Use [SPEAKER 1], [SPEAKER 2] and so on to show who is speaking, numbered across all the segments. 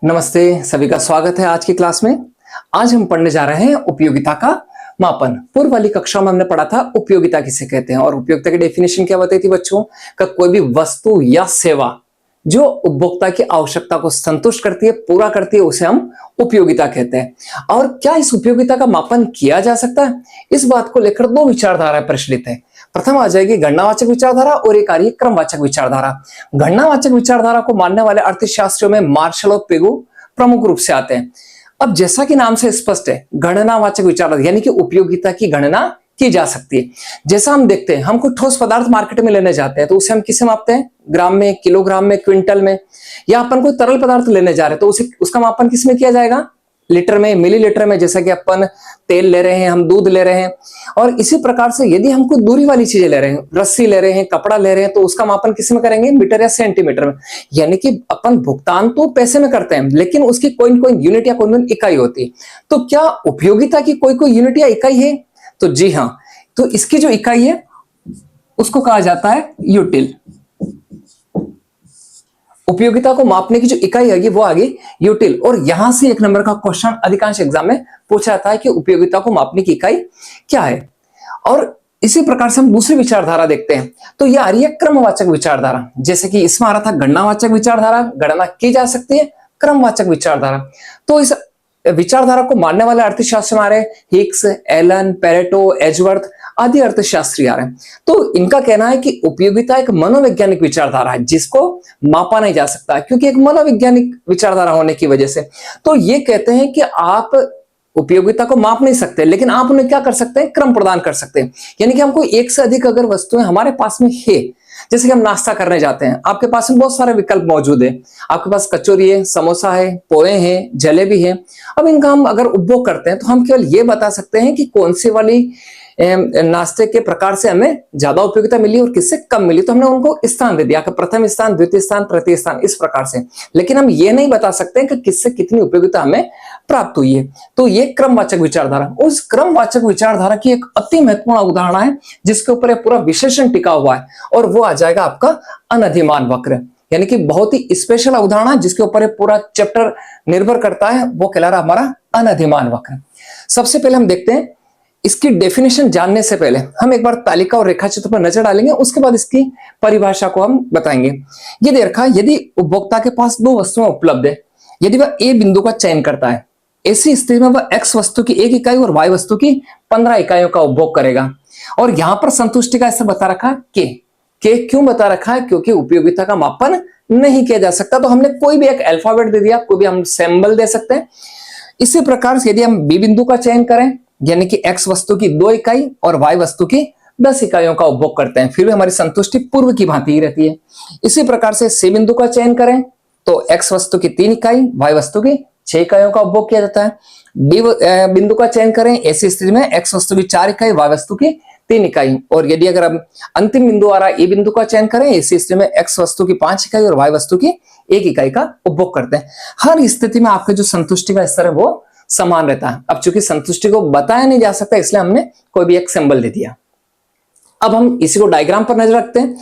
[SPEAKER 1] नमस्ते, सभी का स्वागत है आज की क्लास में। आज हम पढ़ने जा रहे हैं उपयोगिता का मापन। पूर्व वाली कक्षा में हमने पढ़ा था उपयोगिता किसे कहते हैं और उपयोगिता की डेफिनेशन क्या बताई थी बच्चों का। कोई भी वस्तु या सेवा जो उपभोक्ता की आवश्यकता को संतुष्ट करती है, पूरा करती है, उसे हम उपयोगिता कहते हैं। और क्या इस उपयोगिता का मापन किया जा सकता है, इस बात को लेकर दो विचारधाराएं प्रचलित है। प्रथम आ जाएगी गणनावाचक विचारधारा और एक आ रही है क्रमवाचक विचारधारा। गणनावाचक विचारधारा को मानने वाले अर्थशास्त्रियों में मार्शल और पेगु प्रमुख रूप से आते हैं। अब जैसा कि नाम से स्पष्ट है, गणनावाचक विचारधारा यानी कि उपयोगिता की गणना की जा सकती है। जैसा हम देखते हैं, हम कोई ठोस पदार्थ मार्केट में लेने जाते हैं तो उसे हम किसे मापते हैं? ग्राम में, किलोग्राम में, क्विंटल में। या अपन कोई तरल पदार्थ लेने जा रहे हैं तो उसे उसका मापन किसमें किया जाएगा? लीटर में, मिलीलीटर में। जैसा कि अपन तेल ले रहे हैं, हम दूध ले रहे हैं। और इसी प्रकार से यदि हम कोई दूरी वाली चीजें ले रहे हैं, रस्सी ले रहे हैं, कपड़ा ले रहे हैं, तो उसका मापन किस में करेंगे? मीटर या सेंटीमीटर में। यानी कि अपन भुगतान तो पैसे में करते हैं, लेकिन उसकी कोई कोई यूनिट या कोई इकाई होती है। तो क्या उपयोगिता की कोई कोई यूनिट या इकाई है? तो जी हाँ, तो इसकी जो इकाई है उसको कहा जाता है यूटिल। उपयोगिता को मापने की जो इकाई है वो आ गई यूटिल। और यहां से एक नंबर का क्वेश्चन अधिकांश एग्जाम में पूछा जाता है कि उपयोगिता को मापने की इकाई क्या है। और इसी प्रकार से हम दूसरी विचारधारा देखते हैं तो यह आ रही है क्रमवाचक विचारधारा। जैसे कि इसमें आ रहा था गणनावाचक विचारधारा, गणना की जा सकती है। क्रमवाचक विचारधारा, तो इस विचारधारा को मानने वाले अर्थशास्त्र में आ रहे हिग्स, एलन, पेरेटो, एजवर्थ आदि अर्थशास्त्री आ रहे हैं। तो इनका कहना है कि उपयोगिता एक मनोवैज्ञानिक विचारधारा है जिसको मापा नहीं जा सकता, क्योंकि एक मनोवैज्ञानिक विचारधारा होने की वजह से। तो ये कहते हैं कि आप उपयोगिता को माप नहीं सकते, लेकिन आप उन्हें क्या कर सकते हैं? क्रम प्रदान कर सकते हैं। यानी कि हमको एक से अधिक अगर वस्तुएं हमारे पास में है, जैसे कि हम नाश्ता करने जाते हैं, आपके पास में बहुत सारे विकल्प मौजूद है। आपके पास कचौरी है, समोसा है, पोहे हैं, जलेबी है। अब इनका हम अगर उपभोग करते हैं तो हम केवल ये बता सकते हैं कि कौन सी वाली नाश्ते के प्रकार से हमें ज्यादा उपयोगिता मिली और किससे कम मिली। तो हमने उनको स्थान दे दिया कि प्रथम स्थान, द्वितीय स्थान, तृतीय स्थान, इस प्रकार से। लेकिन हम ये नहीं बता सकते कि किससे कितनी उपयोगिता हमें प्राप्त हुई है। तो ये क्रमवाचक विचारधारा, उस क्रमवाचक विचारधारा की एक अति महत्वपूर्ण अवधारणा है जिसके ऊपर पूरा विश्लेषण टिका हुआ है, और वो आ जाएगा आपका अनधिमान वक्र। यानी कि बहुत ही स्पेशल अवधारणा जिसके ऊपर पूरा चैप्टर निर्भर करता है, वो कहला रहा हमारा अनधिमान वक्र। सबसे पहले हम देखते हैं, इसकी डेफिनेशन जानने से पहले हम एक बार तालिका और रेखाचित्र पर नजर डालेंगे, उसके बाद इसकी परिभाषा को हम बताएंगे। ये दे रखा है, यदि उपभोक्ता के पास दो वस्तुएं उपलब्ध है, यदि वह ए बिंदु का चयन करता है, ऐसी स्थिति में वह एक्स वस्तु की 1 इकाई और वाई वस्तु की 15 इकाइयों का उपभोग करेगा। और यहां पर संतुष्टि का ऐसा बता रखा के क्यों बता रखा है? क्योंकि उपयोगिता का मापन नहीं किया जा सकता, तो हमने कोई भी एक अल्फाबेट दे दिया, कोई भी हम सिंबल दे सकते हैं। इसी प्रकार से यदि हम बी बिंदु का चयन करें, यानी कि एक्स वस्तु की 2 इकाई और वाई वस्तु की 10 इकाइयों का उपभोग करते हैं, फिर भी हमारी संतुष्टि पूर्व की भांति ही रहती है। इसी प्रकार से सी बिंदु का चयन करें तो एक्स वस्तु की 3 इकाई, वाई वस्तु की 6 इकाइयों का उपभोग किया जाता है। डी बिंदु का चयन करें, ऐसी स्थिति में एक्स वस्तु की 4 इकाई, वाई वस्तु की 3 इकाई। और यदि अगर हम अंतिम बिंदु आ रहा है ए बिंदु का चयन करें, ऐसी स्थिति में एक्स वस्तु की 5 इकाई और वाई वस्तु की 1 इकाई का उपभोग करते हैं। हर स्थिति में आपके जो संतुष्टि का स्तर है वो समान रहता है। अब चूंकि संतुष्टि को बताया नहीं जा सकता, इसलिए हमने कोई भी एक सिंबल दे दिया। अब हम इसी को डायग्राम पर नजर रखते हैं।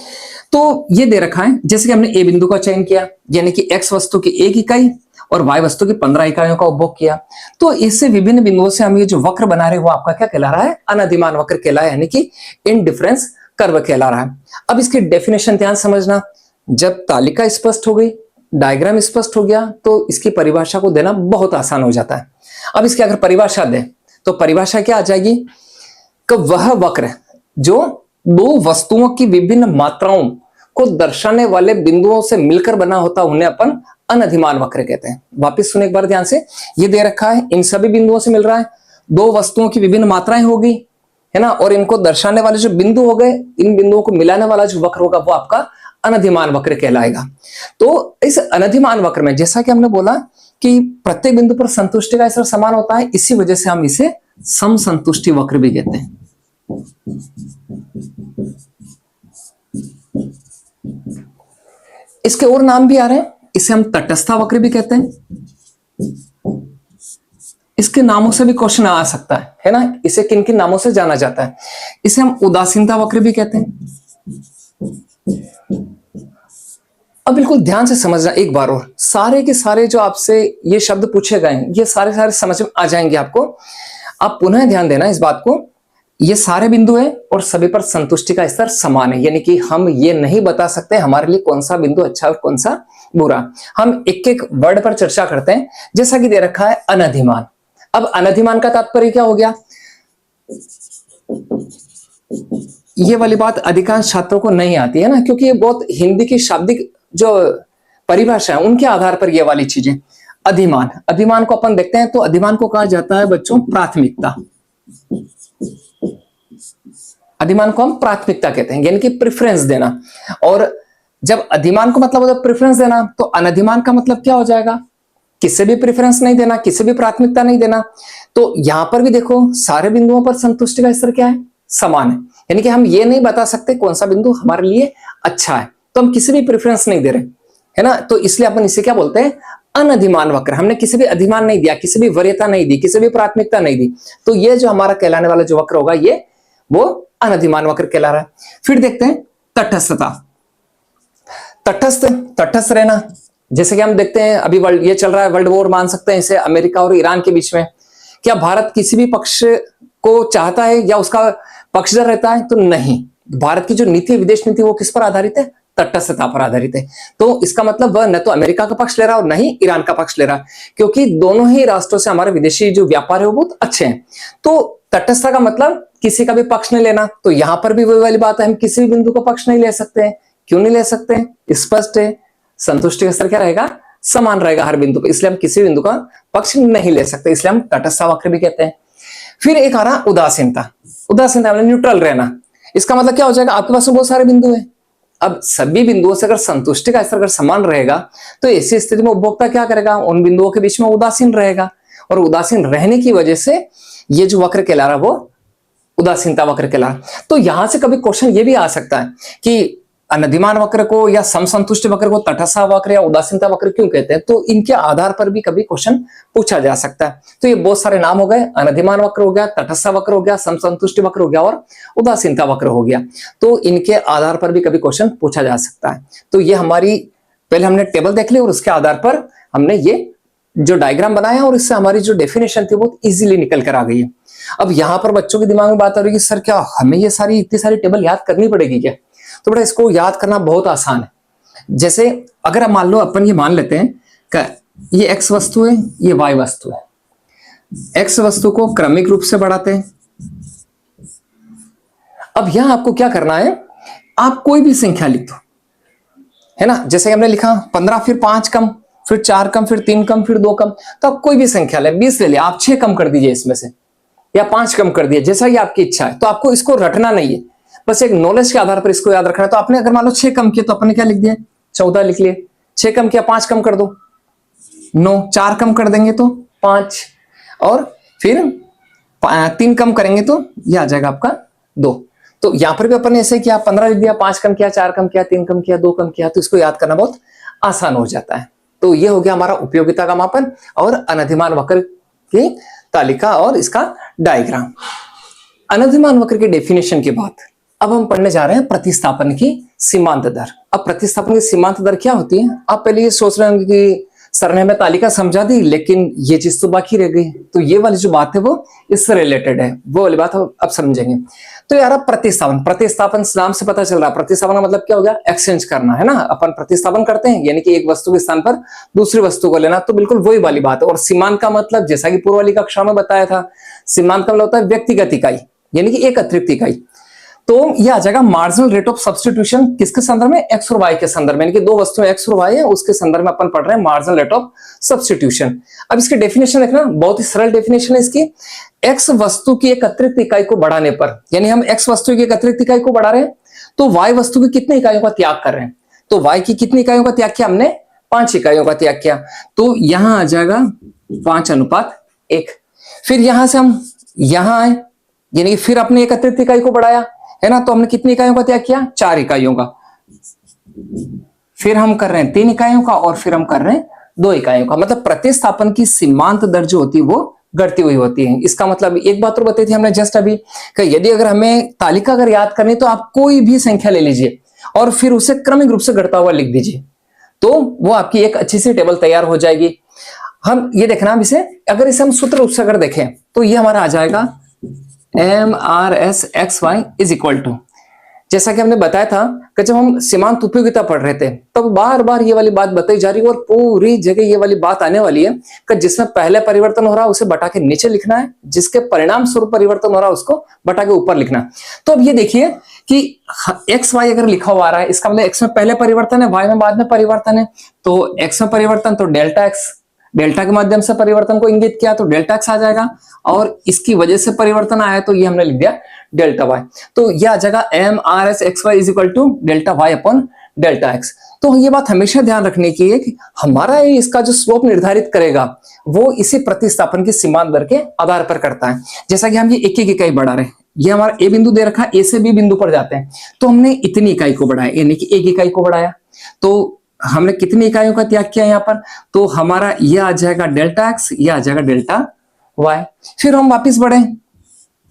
[SPEAKER 1] तो ये दे रखा है, जैसे कि हमने ए बिंदु का चयन किया, यानी कि एक्स वस्तु की 1 इकाई और वाई वस्तु की 15 इकाइयों का उपभोग किया। तो इससे विभिन्न बिंदुओं से हम ये जो वक्र बना रहे हैं वो आपका क्या कहला रहा है? अनधिमान वक्र कहला है, यानी कि इनडिफरेंस कर्व कहला रहा है। अब इसकी डेफिनेशन ध्यान समझना। जब तालिका स्पष्ट हो गई, डायग्राम स्पष्ट हो गया, तो इसकी परिभाषा को देना बहुत आसान हो जाता है। अब इसकी अगर परिभाषा दें तो परिभाषा क्या आ जाएगी कि वह वक्र जो दो वस्तुओं की विभिन्न मात्राओं को दर्शाने वाले बिंदुओं से मिलकर बना होता, उन्हें अपन अनधिमान वक्र कहते हैं। वापस सुने एक बार ध्यान से, ये दे रखा है, इन सभी बिंदुओं से मिल रहा है, दो वस्तुओं की विभिन्न मात्राएं होगी, है ना, और इनको दर्शाने वाले जो बिंदु हो गए, इन बिंदुओं को मिलाने वाला जो वक्र होगा वो आपका अनधिमान वक्र कहलाएगा। तो इस अनधिमान वक्र में जैसा कि हमने बोला कि प्रत्येक बिंदु पर संतुष्टि का स्तर समान होता है, इसी वजह से हम इसे समसंतुष्टि वक्र भी कहते हैं। इसके और नाम भी आ रहे हैं, इसे हम तटस्थ वक्र भी कहते हैं। इसके नामों से भी क्वेश्चन आ सकता है ना, इसे किन किन नामों से जाना जाता है? इसे हम उदासीनता वक्र भी कहते हैं। अब बिल्कुल ध्यान से समझना एक बार, और सारे के सारे जो आपसे ये शब्द पूछे गए हैं ये सारे सारे समझ में आ जाएंगे आपको। आप पुनः ध्यान देना इस बात को, ये सारे बिंदु हैं और सभी पर संतुष्टि का स्तर समान है, यानी कि हम ये नहीं बता सकते हमारे लिए कौन सा बिंदु अच्छा और कौन सा बुरा। हम एक एक वर्ड पर चर्चा करते हैं, जैसा कि दे रखा है अनधिमान। अब अनधिमान का तात्पर्य क्या हो गया? ये वाली बात अधिकांश छात्रों को नहीं आती है ना, क्योंकि ये बहुत हिंदी की शाब्दिक जो परिभाषा है उनके आधार पर ये वाली चीजें। अधिमान, अधिमान को अपन देखते हैं तो अधिमान को कहा जाता है बच्चों प्राथमिकता। अधिमान को हम प्राथमिकता कहते हैं, यानी कि प्रेफरेंस देना। और जब अधिमान को मतलब होता है प्रेफरेंस देना, तो अनधिमान का मतलब क्या हो जाएगा? किसी भी प्रेफरेंस नहीं देना, किसी भी प्राथमिकता नहीं देना। तो यहां पर भी देखो सारे बिंदुओं पर संतुष्टि का स्तर क्या है? समान है, यानी कि हम ये नहीं बता सकते कौन सा बिंदु हमारे लिए अच्छा है, तो हम किसी भी प्रेफरेंस नहीं दे रहे, है ना। तो इसलिए अपन इसे क्या बोलते हैं? अनधिमान वक्र। हमने किसी भी अधिमान नहीं दिया, किसी भी वरीयता नहीं दी, किसी भी प्राथमिकता नहीं दी, तो ये जो हमारा कहलाने वाला जो वक्र होगा ये वो अनधिमान वक्र कहला रहा है। फिर देखते हैं तटस्थता। तटस्थ, तटस्थ रहना, जैसे कि हम देखते हैं अभी वर्ल्ड ये चल रहा है, वर्ल्ड वॉर मान सकते हैं इसे, अमेरिका और ईरान के बीच में। क्या भारत किसी भी पक्ष को चाहता है या उसका पक्षधर रहता है? तो नहीं। भारत की जो नीति, विदेश नीति, वो किस पर आधारित है? तटस्थता पर आधारित है। तो इसका मतलब वह न तो अमेरिका का पक्ष ले रहा और न ही ईरान का पक्ष ले रहा, क्योंकि दोनों ही राष्ट्रों से हमारे विदेशी जो व्यापार है वो बहुत अच्छे हैं। तो तटस्थता का मतलब किसी का भी पक्ष नहीं लेना। तो यहां पर भी वही वाली बात है, हम किसी भी बिंदु का पक्ष नहीं ले सकते हैं। क्यों नहीं ले सकते हैं? स्पष्ट है, संतुष्टि का स्तर क्या रहेगा? समान रहेगा हर बिंदु पर, इसलिए हम किसी बिंदु का पक्ष नहीं ले सकते, इसलिए हम तटस्थ वक्र भी कहते हैं। फिर एक आ रहा उदासीनता। उदासीनता मतलब न्यूट्रल रहना। इसका मतलब क्या हो जाएगा? आपके पास बहुत सारे बिंदु हैं, अब सभी बिंदुओं से अगर संतुष्टि का स्तर अगर समान रहेगा तो ऐसी स्थिति में उपभोक्ता क्या करेगा? उन बिंदुओं के बीच में उदासीन रहेगा, और उदासीन रहने की वजह से ये जो वक्र कहला रहा वो उदासीनता वक्र कहला रहा। तो यहां से कभी क्वेश्चन ये भी आ सकता है कि अनधिमान वक्र को या समसंतुष्टि वक्र को तटस्थ वक्र या उदासीनता वक्र क्यों कहते हैं? तो इनके आधार पर भी कभी क्वेश्चन पूछा जा सकता है। तो ये बहुत सारे नाम हो गए, अनधिमान वक्र हो गया, तटस्थ वक्र हो गया, समसंतुष्टि वक्र हो गया और उदासीनता वक्र हो गया। तो इनके आधार पर भी कभी क्वेश्चन पूछा जा सकता है। तो ये हमारी पहले हमने टेबल देख ली और उसके आधार पर हमने ये जो डायग्राम बनाया और इससे हमारी जो डेफिनेशन थी बहुत इजीली निकल कर आ गई है। अब यहां पर बच्चों के दिमाग में बात आ रही है कि सर क्या हमें ये सारी इतनी सारी टेबल याद करनी पड़ेगी क्या? तो बेटा इसको याद करना बहुत आसान है। जैसे अगर हम मान लो अपन ये मान लेते हैं कि ये x वस्तु है, ये y वस्तु है। x वस्तु को क्रमिक रूप से बढ़ाते हैं। अब यहां आपको क्या करना है? आप कोई भी संख्या लिख दो, है ना। जैसे हमने लिखा 15, फिर 5 कम, फिर 4 कम, फिर 3 कम, फिर 2 कम। तो आप कोई भी संख्या ले, 20 ले लिया, आप 6 कम कर दीजिए इसमें से, या 5 कम कर दिए, जैसा ही आपकी इच्छा है। तो आपको इसको रटना नहीं है, बस एक नॉलेज के आधार पर इसको याद रखना है। तो आपने अगर मान लो 6 कम किया तो आपने क्या लिख दिया? 14 लिख लिए। 6 कम किया, 5 कम कर दो 9, 4 कम कर देंगे तो 5, और फिर 3 कम करेंगे तो यह आ जाएगा आपका 2। तो यहां पर भी अपन ने ऐसे किया, 15 लिख दिया, 5 कम किया, 4 कम किया, 3 कम किया, 2 कम किया। तो इसको याद करना बहुत आसान हो जाता है। तो ये हो गया हमारा उपयोगिता का मापन और अनधिमान वक्र की तालिका और इसका डायग्राम। अनधिमान वक्र के डेफिनेशन के बाद अब हम पढ़ने जा रहे हैं प्रतिस्थापन की सीमांत दर। अब प्रतिस्थापन की सीमांत दर क्या होती है? आप पहले ये सोच रहे होंगे कि सर ने हमें तालिका समझा दी लेकिन ये चीज तो बाकी रह गई। तो ये वाली जो बात है वो इससे रिलेटेड है, वो वाली बात अब समझेंगे। तो यार अब प्रतिस्थापन, प्रतिस्थापन नाम से पता चल रहा है प्रतिस्थापन का मतलब क्या हो गया? एक्सचेंज करना, है ना। अपन प्रतिस्थापन करते हैं यानी कि एक वस्तु के स्थान पर दूसरी वस्तु को लेना। तो बिल्कुल वही वाली बात है। और सीमांत का मतलब जैसा कि पूर्व वाली कक्षा में बताया था, सीमांत का मतलब होता है व्यक्तिगत इकाई, यानी कि एक अतिरिक्त इकाई। तो यह आ जाएगा मार्जिनल रेट ऑफ सब्स्टिट्यूशन, किसके संदर्भ में? एक्स और वाई के संदर्भ में, यानी कि दो वस्तुएं एक्स और वाई है, उसके संदर्भ में अपन पढ़ रहे हैं मार्जिनल रेट ऑफ सब्स्टिट्यूशन। अब इसकी डेफिनेशन देखना, बहुत ही सरल डेफिनेशन है इसकी। एक्स वस्तु की एक अतिरिक्त इकाई को बढ़ाने पर, यानी हम एक्स वस्तु की एक अतिरिक्त इकाई को बढ़ा रहे हैं, तो वाई वस्तु की कितनी इकाइयों का त्याग कर रहे हैं? तो वाई की कितनी इकाइयों का त्याग किया? हमने 5 इकाइयों का त्याग किया। तो यहां आ जाएगा 5:1। फिर यहां से हम यहां आए, यानी कि फिर अपने एक अतिरिक्त इकाई को बढ़ाया, है ना। तो हमने कितनी इकाइयों का त्याग किया? 4 इकाइयों का। फिर हम कर रहे हैं 3 इकाइयों का, और फिर हम कर रहे हैं 2 इकाइयों का। मतलब प्रतिस्थापन की सीमांत दर जो होती है वो घटती हुई होती है। इसका मतलब एक बात और बताई थी हमने जस्ट अभी कि यदि अगर हमें तालिका अगर याद करनी तो आप कोई भी संख्या ले लीजिए और फिर उसे क्रमिक रूप से घटता हुआ लिख दीजिए। तो वो आपकी एक अच्छी सी टेबल तैयार हो जाएगी। हम ये देखना, अब इसे अगर इसे हम सूत्र रूप से अगर देखें तो ये हमारा आ जाएगा MRS/XY इज इक्वल टू, जैसा कि हमने बताया था कि जब हम सीमांत उपयोगिता पढ़ रहे थे तब बार बार ये वाली बात बताई जा रही है और पूरी जगह ये वाली बात आने वाली है कि जिसमें पहले परिवर्तन हो रहा है उसे बटा के नीचे लिखना है, जिसके परिणाम स्वरूप परिवर्तन हो रहा है उसको बटा के ऊपर लिखना है। तो अब ये देखिए कि एक्स वाई अगर लिखा हुआ आ रहा है, इसका मतलब एक्स में पहले परिवर्तन है, वाई में बाद में परिवर्तन है। तो एक्स में परिवर्तन तो डेल्टा एक्स, डेल्टा के माध्यम से परिवर्तन को इंगित किया तो डेल्टा एक्स आ जाएगा, और इसकी वजह से परिवर्तन आया तो ये हमने लिख दिया डेल्टा वाई। तो ये आ जाएगा MRS/XY is equal to delta Y upon delta X. तो ये बात हमेशा ध्यान रखने की है कि हमारा इसका जो स्लोप निर्धारित करेगा वो इसी प्रतिस्थापन की सीमांत दर के आधार पर करता है। जैसा कि हम ये एक एक इकाई बढ़ा रहे हैं, ये हमारा ए बिंदु दे रखा है, ए से बी बिंदु पर जाते हैं तो हमने इतनी इकाई को बढ़ाया, यानी कि एक इकाई को बढ़ाया। तो हमने कितनी इकाइयों का त्याग किया यहाँ पर, तो हमारा ये आ जाएगा डेल्टा एक्स, ये आ जाएगा डेल्टा वाई। फिर हम वापिस बढ़े,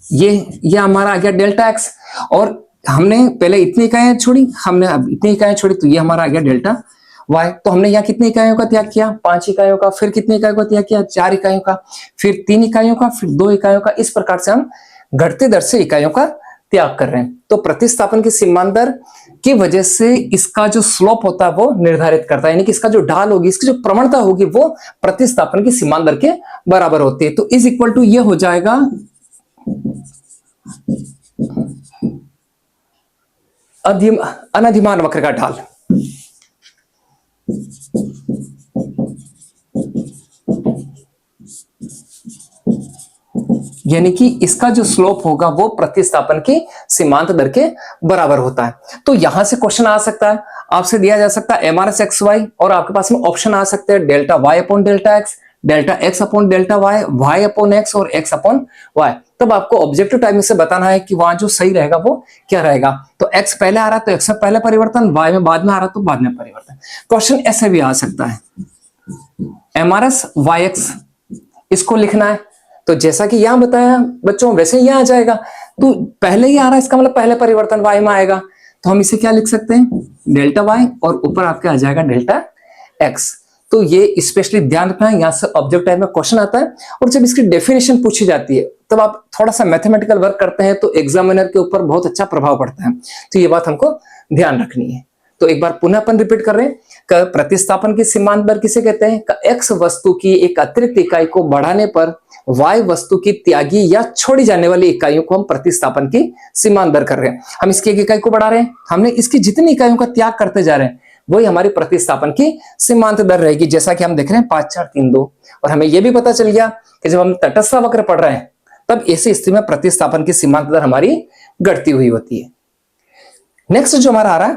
[SPEAKER 1] ये हमारा आ गया डेल्टा एक्स, और हमने पहले इतनी इकाइयां छोड़ी, हमने अब इतनी इकाइयां छोड़ी तो ये हमारा आ गया डेल्टा वाई। तो हमने यहाँ कितनी इकाइयों का त्याग किया, 5 इकाइयों का। फिर कितनी इकाइयों का त्याग किया, 4 इकाइयों का। फिर 3 इकाइयों का, फिर 2 इकाइयों का। इस प्रकार से हम घटते दर से इकाइयों का त्याग कर रहे हैं। तो प्रतिस्थापन की सीमांत दर की वजह से इसका जो स्लोप होता है वो निर्धारित करता है, यानी कि इसका जो ढाल होगी, इसकी जो प्रवणता होगी वो प्रतिस्थापन की सीमांत दर के बराबर होती है। तो इज इक्वल टू ये हो जाएगा अनधिमान वक्र का ढाल। यानी कि इसका जो स्लोप होगा वो प्रतिस्थापन की सीमांत दर के बराबर होता है। तो यहां से क्वेश्चन आ सकता है, आपसे दिया जा सकता है MRS/XY, और आपके पास में ऑप्शन आ सकते हैं delta Y upon delta X, delta X upon delta Y, Y upon X और एक्स अपॉन वाई। तब आपको ऑब्जेक्टिव टाइप में से बताना है कि वहां जो सही रहेगा वो क्या रहेगा। तो एक्स पहले आ रहा है तो एक्स में पहले परिवर्तन, वाई में बाद में आ रहा तो बाद में परिवर्तन। क्वेश्चन ऐसे भी आ सकता है MRS/YX, इसको लिखना है तो जैसा कि यहां बताया बच्चों वैसे यहां आ जाएगा। तो पहले ही आ रहा है इसका मतलब पहले परिवर्तन वाई में आएगा, तो हम इसे क्या लिख सकते हैं, डेल्टा वाई, और ऊपर आपके आ जाएगा डेल्टा एक्स। तो ये स्पेशली ध्यान रखना है, यहां से ऑब्जेक्ट टाइप में क्वेश्चन आता है और जब इसकी डेफिनेशन पूछी जाती है तब आप थोड़ा सा मैथमेटिकल वर्क करते हैं तो एग्जामिनर के ऊपर बहुत अच्छा प्रभाव पड़ता है। तो ये बात हमको ध्यान रखनी है। तो एक बार पुनः अपन रिपीट कर रहे हैं, प्रतिस्थापन की सीमांत दर किसे कहते हैं, एक्स वस्तु की एक अतिरिक्त इकाई को बढ़ाने पर वाई वस्तु की त्यागी या छोड़ी जाने वाली इकाइयों को हम प्रतिस्थापन की सीमांत दर कर रहे हैं। हम इसकी एक इकाई को बढ़ा रहे हैं, हमने इसकी जितनी इकाइयों का त्याग करते जा रहे हैं वही हमारी प्रतिस्थापन की सीमांत दर रहेगी। जैसा कि हम देख रहे हैं 5 4 3 2, और हमें यह भी पता चल गया कि जब हम तटस्थ वक्र पढ़ रहे हैं तब ऐसी स्थिति में प्रतिस्थापन की सीमांत दर हमारी घटती हुई होती है। नेक्स्ट जो हमारा आ रहा है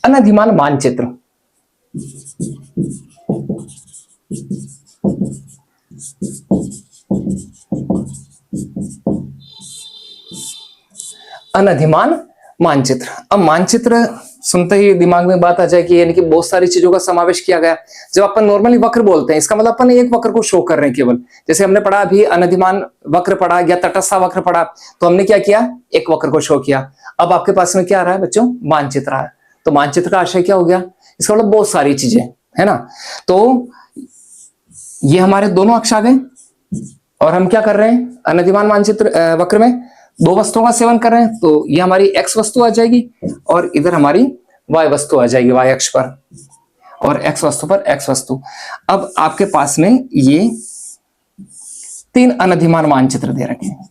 [SPEAKER 1] अनधिमान मानचित्र। अनधिमान मानचित्र। अब मानचित्र सुनते ही दिमाग में बात आ जाए कि यानी कि बहुत सारी चीजों का समावेश किया गया। जब अपन नॉर्मली वक्र बोलते हैं इसका मतलब अपन एक वक्र को शो कर रहे हैं केवल, जैसे हमने पढ़ा अभी अनधिमान वक्र पढ़ा या तटस्थ वक्र पढ़ा, तो हमने क्या किया, एक वक्र को शो किया। अब आपके पास में क्या आ रहा है बच्चों, मानचित्र आ रहा है। तो मानचित्र का आशय क्या हो गया, इसका मतलब बहुत सारी चीजें है ना। तो ये हमारे दोनों अक्ष आ गए और हम क्या कर रहे हैं, अनधिमान मानचित्र वक्र में 2 वस्तुओं का सेवन कर रहे हैं। तो ये हमारी x वस्तु आ जाएगी और इधर हमारी y वस्तु आ जाएगी y अक्ष पर, और x वस्तु पर x वस्तु। अब आपके पास में ये 3 अनधिमान मानचित्र दे रखे हैं।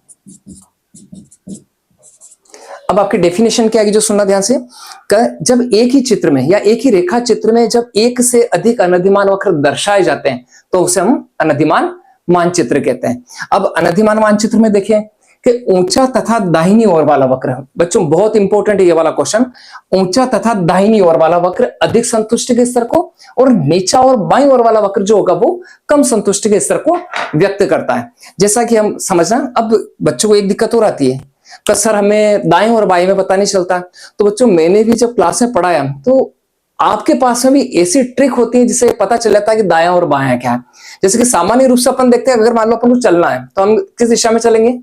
[SPEAKER 1] अब आपकी डेफिनेशन क्या है जो सुनना ध्यान से, जब एक ही चित्र में या एक ही रेखा चित्र में जब एक से अधिक अनधिमान वक्र दर्शाए जाते हैं तो उसे हम अनधिमान मानचित्र कहते हैं। अब अनधिमान मानचित्र में देखें कि ऊंचा तथा दाहिनी ओर वाला वक्र, बच्चों बहुत इंपॉर्टेंट है ये वाला क्वेश्चन, ऊंचा तथा दाहिनी ओर वाला वक्र अधिक संतुष्टि के स्तर को, और नीचा और बाईं ओर वाला वक्र जो होगा वो कम संतुष्टि के स्तर को व्यक्त करता है। जैसा कि हम समझना, अब बच्चों को एक दिक्कत और आती है कि सर हमें दाएं और बाएं में पता नहीं चलता। तो बच्चों मैंने भी जब क्लास में पढ़ाया तो आपके पास में भी ऐसी ट्रिक होती है जिससे पता चल जाता है कि दायां और बायां क्या है। जैसे कि सामान्य रूप से अपन देखते हैं, अगर मान लो अपन को चलना है तो हम किस दिशा में चलेंगे,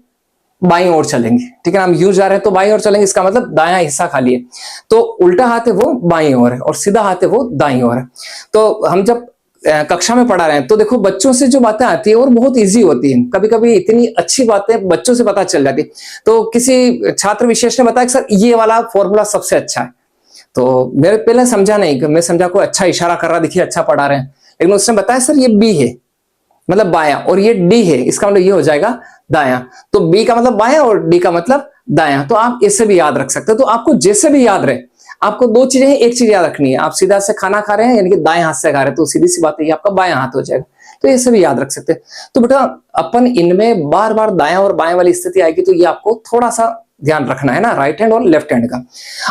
[SPEAKER 1] बाईं ओर चलेंगे, ठीक है ना। हम यूं जा रहे हैं तो बाईं ओर चलेंगे, इसका मतलब दायां हिस्सा खाली है। तो उल्टा हाथ है वो बाईं ओर है और सीधा हाथ है वो दाईं ओर है। तो हम जब कक्षा में पढ़ा रहे हैं तो देखो बच्चों से जो बातें आती है और बहुत इजी होती है, कभी कभी इतनी अच्छी बातें बच्चों से पता चल जाती। तो किसी छात्र विशेष ने बताया कि सर ये वाला फॉर्मूला सबसे अच्छा है। तो मेरे पहले समझा नहीं, मैं समझा कोई अच्छा इशारा कर रहा, देखिए अच्छा पढ़ा रहे हैं, लेकिन उसने बताया सर ये बी है मतलब बायां, और ये डी है इसका मतलब ये हो जाएगा दायां। तो बी का मतलब बायां और डी का मतलब दायां। तो आप इससे भी याद रख सकते हो। तो आपको जैसे भी याद रहे, आपको दो चीजें हैं, एक चीज याद रखनी है, आप सीधा से खाना खा रहे हैं यानी कि दाएं हाथ से खा रहे हैं, तो सीधी सी बात है ये आपका बायां हाथ हो जाएगा। तो ऐसे भी याद रख सकते हैं। तो बेटा अपन इनमें बार बार दायां और बाएं वाली स्थिति आएगी, तो ये आपको थोड़ा सा ध्यान रखना है ना, राइट हैंड और लेफ्ट हैंड का।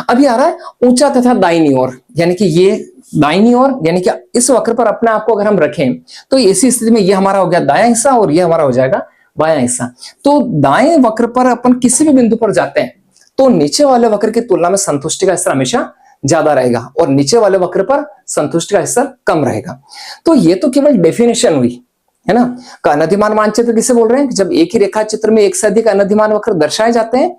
[SPEAKER 1] अभी आ रहा है ऊंचा तथा दाहिनी ओर, यानी कि ये दाहिनी ओर, यानी कि इस वक्र पर अपने आप को अगर हम रखें तो ऐसी स्थिति में ये हमारा हो गया दायां हिस्सा और ये हमारा हो जाएगा बायां हिस्सा। तो दाएं वक्र पर अपन किसी भी बिंदु पर जाते हैं तो नीचे वाले वक्र की तुलना में संतुष्टि का स्तर हमेशा ज्यादा रहेगा और नीचे वाले वक्र पर संतुष्टि का स्तर कम रहेगा। तो ये तो केवल डेफिनेशन हुई, है ना। का अनधिमान मानचित्र किसे बोल रहे हैं? जब एक ही रेखा चित्र में एक से अधिक अनधिमान वक्र दर्शाए जाते हैं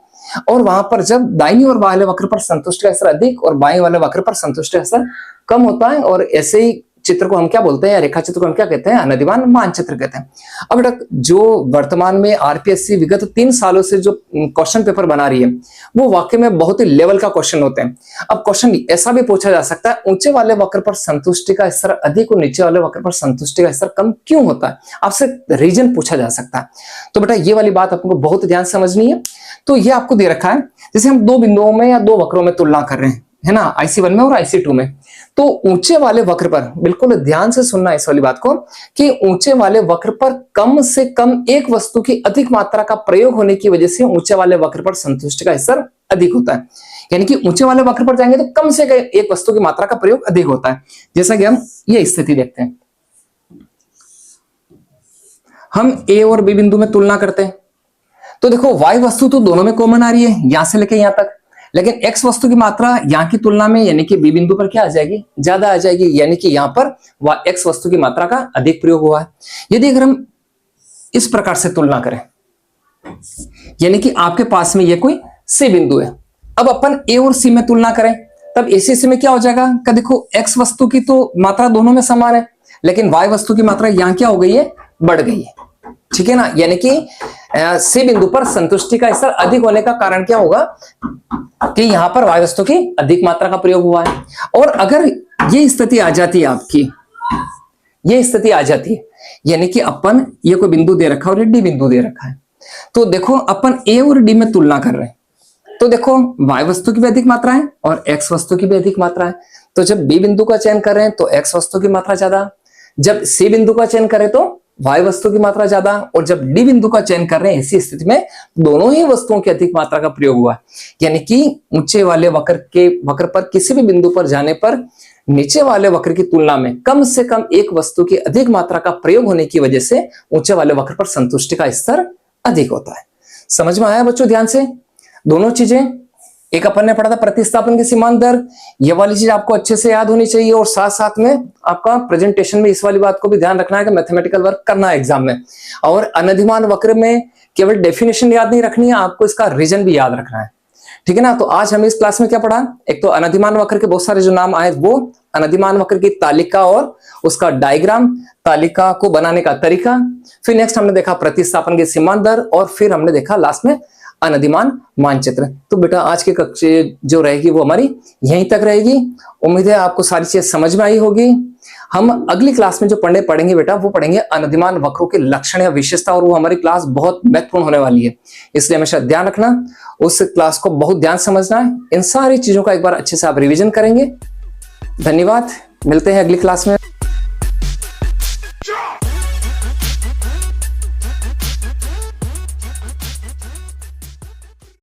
[SPEAKER 1] और वहां पर जब दाईं ओर वाले वक्र पर संतुष्टि का स्तर अधिक और बाएं वाले वक्र पर संतुष्टि का स्तर कम होता है, और ऐसे ही चित्र को हम क्या बोलते हैं, रेखा चित्र को हम क्या कहते हैं? अनधिमान मानचित्र कहते हैं। अब बेटा जो वर्तमान में आरपीएससी विगत 3 सालों से जो क्वेश्चन पेपर बना रही है वो वाकई में बहुत ही लेवल का क्वेश्चन होते हैं। अब क्वेश्चन ऐसा भी पूछा जा सकता है, ऊंचे वाले वक्र पर संतुष्टि का स्तर अधिक और नीचे वाले वक्र पर संतुष्टि का स्तर कम क्यों होता है? आपसे रीजन पूछा जा सकता है। तो बेटा ये वाली बात आपको बहुत ध्यान समझनी है। तो ये आपको दे रखा है, जैसे हम दो बिंदुओं में या दो वक्रों में तुलना कर रहे हैं, है ना, IC1 में और IC2 में। तो ऊंचे वाले वक्र पर बिल्कुल ध्यान से सुनना इस वाली बात को कि ऊंचे वाले वक्र पर कम से कम एक वस्तु की अधिक मात्रा का प्रयोग होने की वजह से ऊंचे वाले वक्र पर संतुष्टि का स्तर अधिक होता है। यानी कि ऊंचे वाले वक्र पर जाएंगे तो कम से कम एक वस्तु की मात्रा का प्रयोग अधिक होता है। जैसा कि हम ये स्थिति देखते हैं, हम A और B बिंदु में तुलना करते हैं तो देखो Y वस्तु तो दोनों में कॉमन आ रही है, यहां से लेके यहां तक, लेकिन X वस्तु की मात्रा यहां की तुलना में यानी कि B बिंदु पर क्या आ जाएगी? ज्यादा आ जाएगी, यानी कि यहां पर X वस्तु की मात्रा का अधिक प्रयोग हुआ है। यदि अगर हम इस प्रकार से तुलना करें, यानी कि आपके पास में ये कोई C बिंदु है, अब अपन A और C में तुलना करें तब ऐसी स्थिति में क्या हो जाएगा कि देखो X वस्तु की तो मात्रा दोनों में समान है, लेकिन Y वस्तु की मात्रा यहां क्या हो गई है? बढ़ गई है, ठीक है ना। यानी कि C बिंदु पर संतुष्टि का स्तर अधिक होने का कारण क्या होगा कि यहां पर Y वस्तु की अधिक मात्रा का प्रयोग हुआ है। और अगर ये स्थिति आ जाती है आपकी, ये स्थिति आ जाती है, यानी कि अपन ये कोई बिंदु दे रखा है और D बिंदु दे रखा है, तो देखो अपन A और D में तुलना कर रहे हैं तो देखो Y वस्तु की भी अधिक मात्रा है और X वस्तु की भी अधिक मात्रा है। तो जब B बिंदु का चयन कर रहे हैं तो X वस्तु की मात्रा ज्यादा, जब C बिंदु का चयन करें तो Y वस्तु की मात्रा ज्यादा, और जब D बिंदु का चयन कर रहे हैं ऐसी स्थिति में दोनों ही वस्तुओं की अधिक मात्रा का प्रयोग हुआ है। यानी कि ऊंचे वाले वक्र पर किसी भी बिंदु पर जाने पर नीचे वाले वक्र की तुलना में कम से कम एक वस्तु की अधिक मात्रा का प्रयोग होने की वजह से ऊंचे वाले वक्र पर संतुष्टि का स्तर अधिक होता है। समझ में आया बच्चों? ध्यान से दोनों चीजें, एक अपन ने पढ़ा था प्रतिस्थापन की सीमांत दर, ये वाली चीज आपको अच्छे से याद होनी चाहिए, और साथ साथ में आपका प्रेजेंटेशन में इस वाली बात को भी ध्यान रखना है कि मैथमेटिकल वर्क करना है एग्जाम में। और अनधिमान वक्र में केवल डेफिनेशन याद नहीं रखनी है, आपको इसका रीजन भी याद रखना है, ठीक है ना। तो आज हमने इस क्लास में क्या पढ़ा? एक तो अनधिमान वक्र के बहुत सारे जो नाम आए वो, अनधिमान वक्र की तालिका और उसका डायग्राम, तालिका को बनाने का तरीका, फिर नेक्स्ट हमने देखा प्रतिस्थापन की सीमांत दर, और फिर हमने देखा लास्ट में अनधिमान मानचित्र। तो बेटा आज की कक्षा जो रहेगी वो हमारी यहीं तक रहेगी। उम्मीद है आपको सारी चीज समझ में आई होगी। हम अगली क्लास में जो पढ़ेंगे बेटा वो पढ़ेंगे अनधिमान वक्रों के लक्षण या विशेषता, और वो हमारी क्लास बहुत महत्वपूर्ण होने वाली है, इसलिए हमेशा ध्यान रखना, उस क्लास को बहुत ध्यान समझना है। इन सारी चीजों का एक बार अच्छे से आप रिवीजन करेंगे। धन्यवाद, मिलते हैं अगली क्लास में।